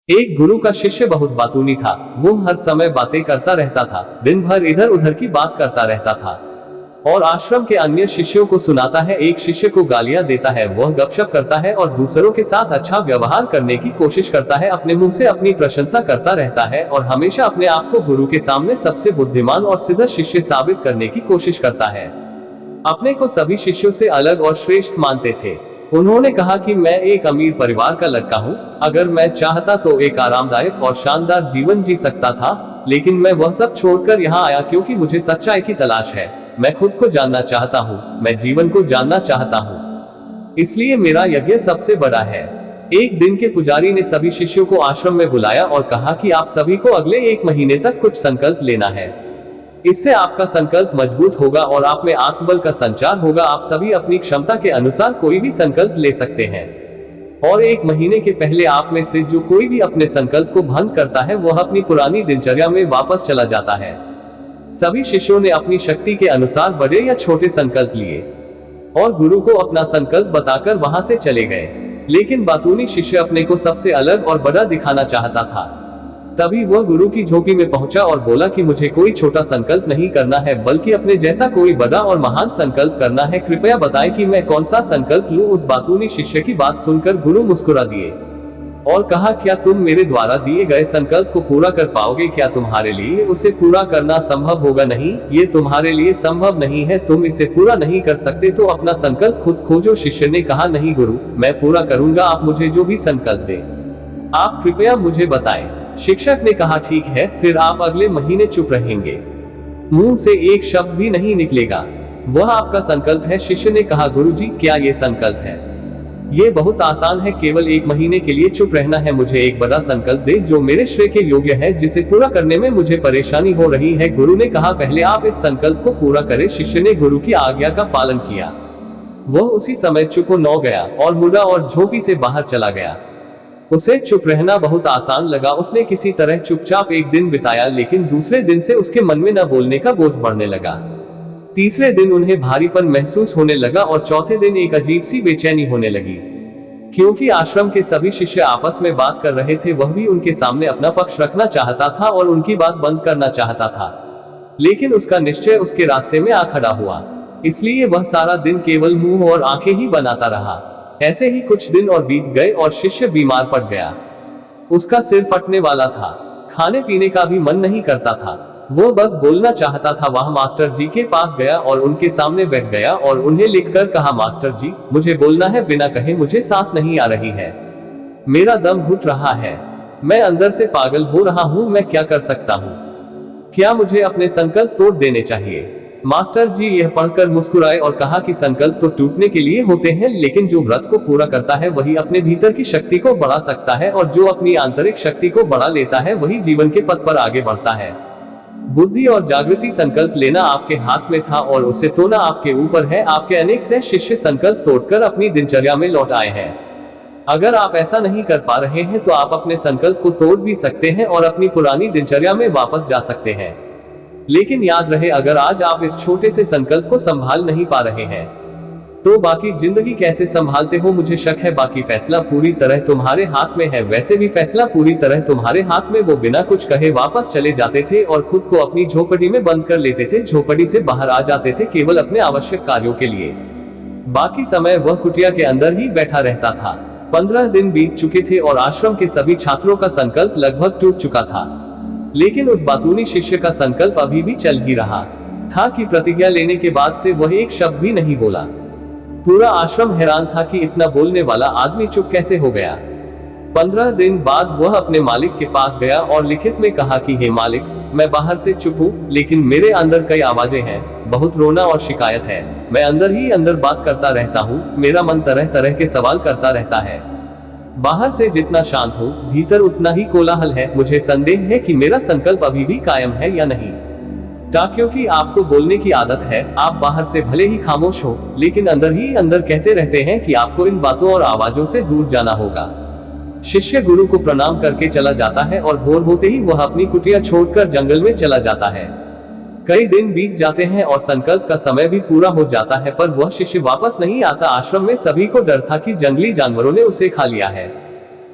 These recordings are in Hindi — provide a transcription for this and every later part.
एक गुरु का शिष्य बहुत बातूनी था। वो हर समय बातें करता रहता था, दिन भर इधर उधर की बात करता रहता था और आश्रम के अन्य शिष्यों को सुनाता है। एक शिष्य को गालियां देता है, वह गपशप करता है और दूसरों के साथ अच्छा व्यवहार करने की कोशिश करता है। अपने मुंह से अपनी प्रशंसा करता रहता है और हमेशा अपने आप को गुरु के सामने सबसे बुद्धिमान और सीधा शिष्य साबित करने की कोशिश करता है। अपने को सभी शिष्यों से अलग और श्रेष्ठ मानते थे। उन्होंने कहा कि मैं एक अमीर परिवार का लड़का हूँ, अगर मैं चाहता तो एक आरामदायक और शानदार जीवन जी सकता था, लेकिन मैं वह सब छोड़कर यहाँ आया क्योंकि मुझे सच्चाई की तलाश है। मैं खुद को जानना चाहता हूँ, मैं जीवन को जानना चाहता हूँ, इसलिए मेरा यज्ञ सबसे बड़ा है। एक दिन के पुजारी ने सभी शिष्यों को आश्रम में बुलाया और कहा कि आप सभी को अगले 1 महीने तक कुछ संकल्प लेना है। इससे आपका संकल्प मजबूत होगा और आप में आत्मबल का संचार होगा। आप सभी अपनी क्षमता के अनुसार कोई भी संकल्प ले सकते हैं और 1 महीने के पहले आप में से जो कोई भी अपने संकल्प को भंग करता है वह अपनी पुरानी दिनचर्या में वापस चला जाता है। सभी शिष्यों ने अपनी शक्ति के अनुसार बड़े या छोटे संकल्प लिए और गुरु को अपना संकल्प बताकर वहां से चले गए। लेकिन बातूनी शिष्य अपने को सबसे अलग और बड़ा दिखाना चाहता था। तभी वह गुरु की झोपड़ी में पहुंचा और बोला कि मुझे कोई छोटा संकल्प नहीं करना है, बल्कि अपने जैसा कोई बड़ा और महान संकल्प करना है। कृपया बताएं कि मैं कौन सा संकल्प लूं। उस बातूनी शिष्य की बात सुनकर गुरु मुस्कुरा दिए और कहा, क्या तुम मेरे द्वारा दिए गए संकल्प को पूरा कर पाओगे? क्या तुम्हारे लिए उसे पूरा करना संभव होगा? नहीं, ये तुम्हारे लिए संभव नहीं है, तुम इसे पूरा नहीं कर सकते, तो अपना संकल्प खुद खोजो। शिष्य ने कहा, नहीं गुरु, मैं पूरा करूंगा, आप मुझे जो भी संकल्प दे आप कृपया मुझे बताएं। शिक्षक ने कहा, ठीक है, फिर आप अगले महीने चुप रहेंगे, मुंह से एक शब्द भी नहीं निकलेगा, वह आपका संकल्प है। शिष्य ने कहा, गुरुजी, क्या ये संकल्प है? ये बहुत आसान है, केवल 1 महीने के लिए चुप रहना है। मुझे एक बड़ा संकल्प दे जो मेरे श्रेय के योग्य है, जिसे पूरा करने में मुझे परेशानी हो रही है। गुरु ने कहा, पहले आप इस संकल्प को पूरा करें। शिष्य ने गुरु की आज्ञा का पालन किया। वह उसी समय चुप हो गया और मुड़ा और झोपड़ी से बाहर चला गया। उसे चुप रहना बहुत आसान लगा। उसने किसी तरह चुपचाप एक दिन बिताया, लेकिन दूसरे दिन से उसके मन में न बोलने का बोझ बढ़ने लगा। तीसरे दिन उन्हें भारीपन महसूस होने लगा और चौथे दिन एक अजीब सी बेचैनी होने लगी, क्योंकि आश्रम के सभी शिष्य आपस में बात कर रहे थे। वह भी उनके सामने अपना पक्ष रखना चाहता था और उनकी बात बंद करना चाहता था, लेकिन उसका निश्चय उसके रास्ते में आ खड़ा हुआ। इसलिए वह सारा दिन केवल मुंह और आंखें ही बनाता रहा। ऐसे ही कुछ दिन और बीत गए और शिष्य बीमार पड़ गया। उसका सिर फटने वाला था, खाने पीने का भी मन नहीं करता था, वो बस बोलना चाहता था। वह मास्टर जी के पास गया और उनके सामने बैठ गया और उन्हें लिखकर कहा, मास्टर जी, मुझे बोलना है, बिना कहे मुझे सांस नहीं आ रही है, मेरा दम घुट रहा है, मैं अंदर से पागल हो रहा हूँ, मैं क्या कर सकता हूँ? क्या मुझे अपने संकल्प तोड़ देने चाहिए? मास्टर जी यह पढ़कर मुस्कुराए और कहा कि संकल्प तो टूटने के लिए होते हैं, लेकिन जो व्रत को पूरा करता है वही अपने भीतर की शक्ति को बढ़ा सकता है, और जो अपनी आंतरिक शक्ति को बढ़ा लेता है वही जीवन के पथ पर आगे बढ़ता है। बुद्धि और जागृति संकल्प लेना आपके हाथ में था और उसे तोड़ना आपके ऊपर है। आपके अनेक से शिष्य संकल्प तोड़कर अपनी दिनचर्या में लौट आए हैं। अगर आप ऐसा नहीं कर पा रहे हैं तो आप अपने संकल्प को तोड़ भी सकते हैं और अपनी पुरानी दिनचर्या में वापस जा सकते हैं। लेकिन याद रहे, अगर आज आप इस छोटे से संकल्प को संभाल नहीं पा रहे हैं तो बाकी जिंदगी कैसे संभालते हो? मुझे शक है बाकी फैसला पूरी तरह तुम्हारे हाथ में है। वैसे भी फैसला पूरी तरह तुम्हारे हाथ में। वो बिना कुछ कहे वापस चले जाते थे और खुद को अपनी झोपड़ी में बंद कर लेते थे। झोपड़ी से बाहर आ जाते थे केवल अपने आवश्यक कार्यों के लिए। बाकी समय वह कुटिया के अंदर ही बैठा रहता था। 15 दिन बीत चुके थे और आश्रम के सभी छात्रों का संकल्प लगभग टूट चुका था, लेकिन उस बातूनी शिष्य का संकल्प अभी भी चल ही रहा था कि प्रतिज्ञा लेने के बाद से वह एक शब्द भी नहीं बोला। पूरा आश्रम हैरान था कि इतना बोलने वाला आदमी चुप कैसे हो गया। 15 दिन बाद वह अपने मालिक के पास गया और लिखित में कहा कि हे मालिक, मैं बाहर से चुप हूँ, लेकिन मेरे अंदर कई आवाजें हैं, बहुत रोना और शिकायत है। मैं अंदर ही अंदर बात करता रहता हूँ, मेरा मन तरह तरह के सवाल करता रहता है। बाहर से जितना शांत हूँ, भीतर उतना ही कोलाहल है। मुझे संदेह है कि मेरा संकल्प अभी भी कायम है या नहीं। क्योंकि आपको बोलने की आदत है, आप बाहर से भले ही खामोश हो, लेकिन अंदर ही अंदर कहते रहते हैं कि आपको इन बातों और आवाजों से दूर जाना होगा। शिष्य गुरु को प्रणाम करके चला जाता है और भोर होते ही वह अपनी कुटिया छोड़कर जंगल में चला जाता है। कई दिन बीत जाते हैं और संकल्प का समय भी पूरा हो जाता है, पर वह शिष्य वापस नहीं आता। आश्रम में सभी को डर था कि जंगली जानवरों ने उसे खा लिया है।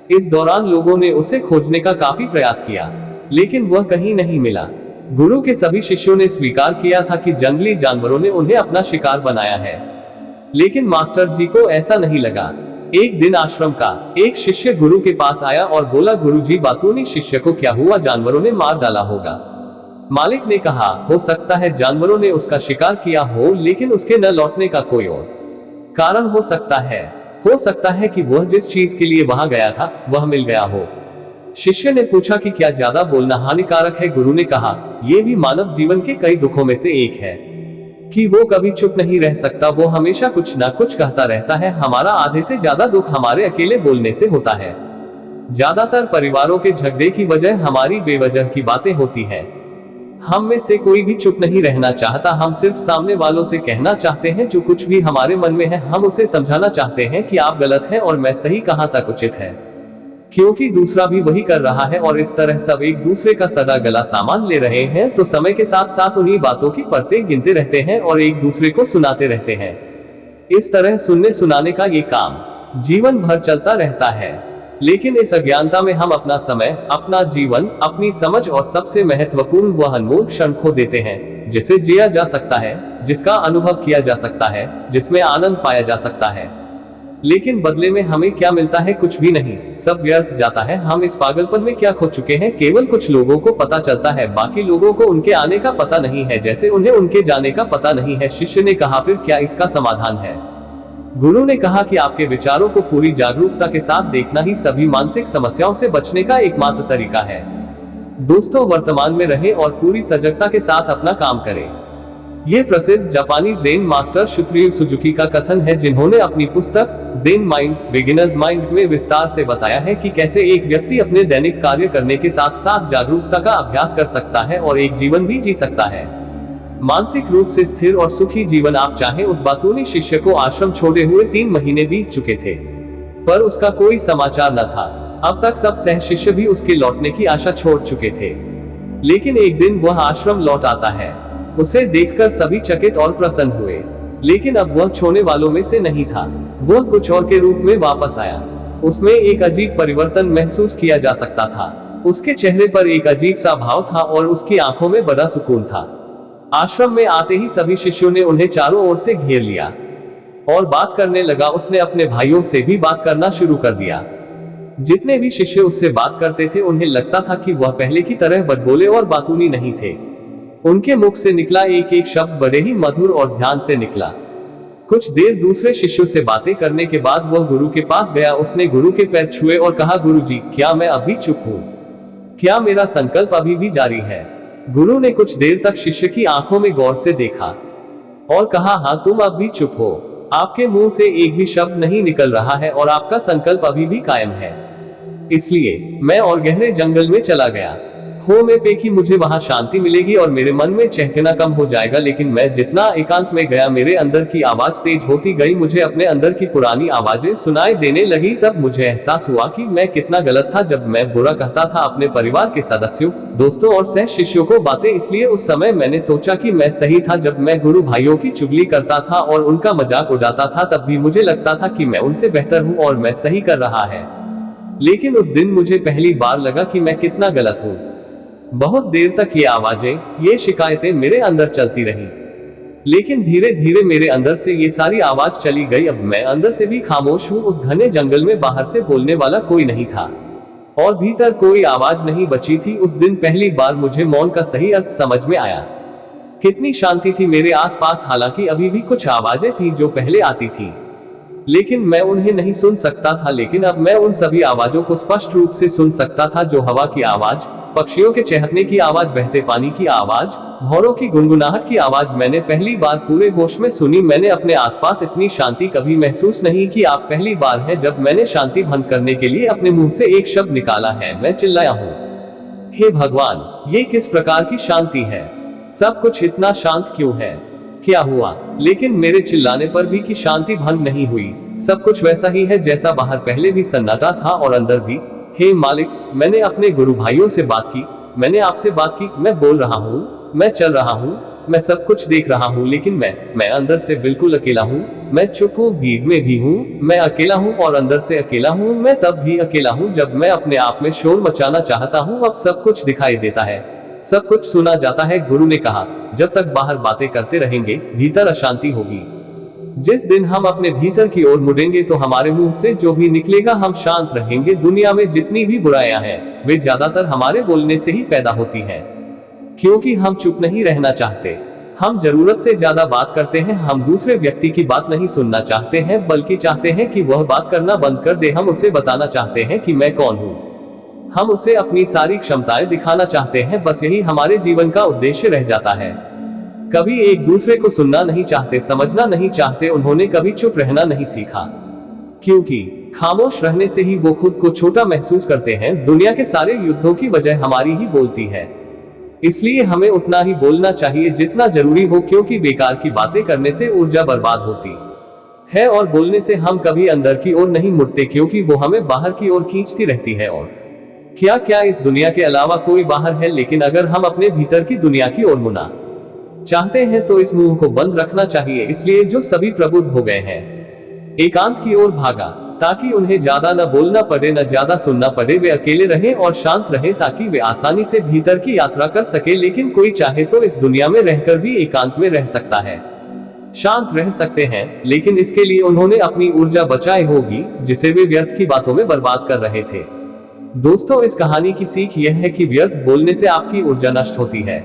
इस दौरान लोगों ने उसे खोजने का काफी प्रयास किया, लेकिन वह कहीं नहीं मिला। गुरु के सभी शिष्यों ने स्वीकार किया था कि जंगली जानवरों ने उन्हें अपना शिकार बनाया है, लेकिन मास्टर जी को ऐसा नहीं लगा। एक दिन आश्रम का एक शिष्य गुरु के पास आया और बोला, गुरुजी, बातूनी शिष्य को क्या हुआ? जानवरों ने मार डाला होगा। मालिक ने कहा, हो सकता है जानवरों ने उसका शिकार किया हो, लेकिन उसके न लौटने का कोई और कारण हो सकता है। हो सकता है कि वह जिस चीज के लिए वहां गया था वह मिल गया हो। शिष्य ने पूछा कि क्या ज्यादा बोलना हानिकारक है? गुरु ने कहा, यह भी मानव जीवन के कई दुखों में से एक है कि वो कभी चुप नहीं रह सकता, वो हमेशा कुछ ना कुछ कहता रहता है। हमारा आधे से ज्यादा दुख हमारे अकेले बोलने से होता है। ज्यादातर परिवारों के झगड़े की वजह हमारी बेवजह की बातें होती है। हम में से कोई भी चुप नहीं रहना चाहता, हम सिर्फ सामने वालों से कहना चाहते हैं जो कुछ भी हमारे मन में है। हम उसे समझाना चाहते हैं कि आप गलत हैं और मैं सही, कहां तक उचित है, क्योंकि दूसरा भी वही कर रहा है और इस तरह सब एक दूसरे का सदा गला सामान ले रहे हैं। तो समय के साथ साथ उन्हीं बातों की परतें गिनते रहते हैं और एक दूसरे को सुनाते रहते हैं। इस तरह सुनने सुनाने का ये काम जीवन भर चलता रहता है, लेकिन इस अज्ञानता में हम अपना समय, अपना जीवन, अपनी समझ और सबसे महत्वपूर्ण वह अनमोल क्षण खो देते हैं जिसे जिया जा सकता है, जिसका अनुभव किया जा सकता है, जिसमें आनंद पाया जा सकता है। लेकिन बदले में हमें क्या मिलता है? कुछ भी नहीं, सब व्यर्थ जाता है। हम इस पागलपन में क्या खो चुके हैं? केवल कुछ लोगों को पता चलता है, बाकी लोगों को उनके आने का पता नहीं है, जैसे उन्हें उनके जाने का पता नहीं है। शिष्य ने कहा, फिर क्या इसका समाधान है? गुरु ने कहा कि आपके विचारों को पूरी जागरूकता के साथ देखना ही सभी मानसिक समस्याओं से बचने का एकमात्र तरीका है। दोस्तों, वर्तमान में रहें और पूरी सजगता के साथ अपना काम करें। ये प्रसिद्ध जापानी ज़ेन मास्टर शुत्रियो सुजुकी का कथन है, जिन्होंने अपनी पुस्तक ज़ेन माइंड, बिगिनर्स माइंड में विस्तार से बताया है कि कैसे एक व्यक्ति अपने दैनिक कार्य करने के साथ साथ जागरूकता का अभ्यास कर सकता है और एक जीवन भी जी सकता है, मानसिक रूप से स्थिर और सुखी जीवन। आप चाहें, उस बातूनी शिष्य को आश्रम छोड़े हुए 3 महीने बीत चुके थे, पर उसका कोई समाचार न था। अब तक सब सह शिष्य भी उसके लौटने की आशा छोड़ चुके थे, लेकिन एक दिन वह आश्रम लौट आता है। उसे देखकर सभी चकित और प्रसन्न हुए, लेकिन अब वह छोड़ने वालों में से नहीं था। वह कुछ और के रूप में वापस आया। उसमें एक अजीब परिवर्तन महसूस किया जा सकता था। उसके चेहरे पर एक अजीब सा भाव था और उसकी आंखों में बड़ा सुकून था। आश्रम में आते ही सभी शिष्यों ने उन्हें चारों ओर से घेर लिया और बात करने लगा। उसने अपने भाइयों से भी बात करना शुरू कर दिया। जितने भी शिष्य उससे बात करते थे, उन्हें लगता था कि वह पहले की तरह बदबोले और बातूनी नहीं थे। उनके मुख से निकला एक एक शब्द बड़े ही मधुर और ध्यान से निकला। कुछ देर दूसरे शिष्यों से बातें करने के बाद वह गुरु के पास गया। उसने गुरु के पैर छुए और कहा, गुरुजी, क्या मैं अभी चुप हूँ? क्या मेरा संकल्प अभी भी जारी है? गुरु ने कुछ देर तक शिष्य की आंखों में गौर से देखा और कहा, हाँ, तुम अब भी चुप हो। आपके मुंह से एक भी शब्द नहीं निकल रहा है और आपका संकल्प अभी भी कायम है। इसलिए मैं और गहरे जंगल में चला गया। हो में पे कि मुझे वहां शांति मिलेगी और मेरे मन में चहकना कम हो जाएगा। लेकिन मैं जितना एकांत में गया, मेरे अंदर की आवाज तेज होती गई। मुझे अपने अंदर की पुरानी आवाजें सुनाई देने लगी। तब मुझे एहसास हुआ कि मैं कितना गलत था जब मैं बुरा कहता था अपने परिवार के सदस्यों, दोस्तों और सह शिष्यों को बातें। इसलिए उस समय मैंने सोचा कि मैं सही था। जब मैं गुरु भाइयों की चुगली करता था और उनका मजाक उड़ाता था, तब भी मुझे लगता था कि मैं उनसे बेहतर हूँ और मैं सही कर रहा है। लेकिन उस दिन मुझे पहली बार लगा कि मैं कितना गलत हूँ। बहुत देर तक ये आवाजें, ये शिकायतें मेरे अंदर चलती रही, लेकिन धीरे धीरे मेरे अंदर से ये सारी आवाज चली गई। अब मैं अंदर से भी खामोश हूँ। उस घने जंगल में बाहर से बोलने वाला कोई नहीं था और भीतर कोई आवाज नहीं बची थी। उस दिन पहली बार मुझे मौन का सही अर्थ समझ में आया। कितनी शांति थी मेरे आसपास। हालांकि अभी भी कुछ आवाजें थी जो पहले आती थी, लेकिन मैं उन्हें नहीं सुन सकता था। लेकिन अब मैं उन सभी आवाजों को स्पष्ट रूप से सुन सकता था, जो हवा की आवाज, पक्षियों के चहकने की आवाज, बहते पानी की आवाज, भौरों की गुनगुनाहट की आवाज मैंने पहली बार पूरे होश में सुनी। मैंने अपने आसपास इतनी शांति कभी महसूस नहीं की। आप पहली बार है जब मैंने शांति भंग करने के लिए अपने मुंह से एक शब्द निकाला है। मैं चिल्लाया हूँ, हे भगवान, ये किस प्रकार की शांति है? सब कुछ इतना शांत क्यों है? क्या हुआ? लेकिन मेरे चिल्लाने पर भी कि शांति भंग नहीं हुई। सब कुछ वैसा ही है जैसा बाहर पहले भी सन्नाटा था और अंदर भी। हे मालिक, मैंने अपने गुरु भाइयों से बात की, मैंने आपसे बात की। मैं बोल रहा हूँ, मैं चल रहा हूँ, मैं सब कुछ देख रहा हूँ लेकिन मैं अंदर से बिल्कुल अकेला हूँ। मैं चुप हूँ, भीड़ में भी हूँ, मैं अकेला हूँ और अंदर से अकेला हूँ। मैं तब भी अकेला हूँ जब मैं अपने आप में शोर मचाना चाहता हूँ। अब सब कुछ दिखाई देता है, सब कुछ सुना जाता है। गुरु ने कहा, जब तक बाहर बातें करते रहेंगे भीतर अशांति होगी। जिस दिन हम अपने भीतर की ओर मुड़ेंगे तो हमारे मुंह से जो भी निकलेगा हम शांत रहेंगे। दुनिया में जितनी भी बुराइयां हैं वे ज्यादातर हमारे बोलने से ही पैदा होती हैं, क्योंकि हम चुप नहीं रहना चाहते। हम जरूरत से ज्यादा बात करते हैं। हम दूसरे व्यक्ति की बात नहीं सुनना चाहते हैं, बल्कि चाहते हैं कि वह बात करना बंद कर दे। हम उसे बताना चाहते हैं कि मैं कौन हूँ। हम उसे अपनी सारी क्षमताएं दिखाना चाहते हैं। बस यही हमारे जीवन का उद्देश्य रह जाता है। कभी एक दूसरे को सुनना नहीं चाहते, समझना नहीं चाहते। उन्होंने कभी चुप रहना नहीं सीखा, क्योंकि खामोश रहने से ही वो खुद को छोटा महसूस करते हैं। दुनिया के सारे युद्धों की वजह हमारी ही बोलती है, इसलिए हमें उतना ही बोलना चाहिए जितना जरूरी हो, क्योंकि बेकार की बातें करने से ऊर्जा बर्बाद होती है और बोलने से हम कभी अंदर की ओर नहीं मुड़ते, क्योंकि वो हमें बाहर की ओर खींचती रहती है। और क्या इस दुनिया के अलावा कोई बाहर है? लेकिन अगर हम अपने भीतर की दुनिया की ओर मुड़ना चाहते हैं तो इस मुंह को बंद रखना चाहिए। इसलिए जो सभी प्रबुद्ध हो गए हैं एकांत की ओर भागा, ताकि उन्हें ज्यादा न बोलना पड़े, न ज्यादा सुनना पड़े। वे अकेले रहें और शांत रहें, ताकि वे आसानी से भीतर की यात्रा कर सके। लेकिन कोई चाहे तो इस दुनिया में रहकर भी एकांत में रह सकता है, शांत रह सकते हैं, लेकिन इसके लिए उन्होंने अपनी ऊर्जा बचाई होगी, जिसे वे व्यर्थ की बातों में बर्बाद कर रहे थे। दोस्तों, इस कहानी की सीख यह है कि व्यर्थ बोलने से आपकी ऊर्जा नष्ट होती है,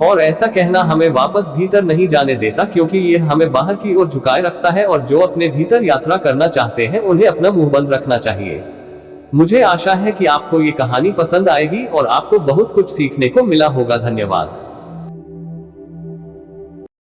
और ऐसा कहना हमें वापस भीतर नहीं जाने देता, क्योंकि यह हमें बाहर की ओर झुकाए रखता है। और जो अपने भीतर यात्रा करना चाहते हैं उन्हें अपना मुंह बंद रखना चाहिए। मुझे आशा है कि आपको ये कहानी पसंद आएगी और आपको बहुत कुछ सीखने को मिला होगा। धन्यवाद।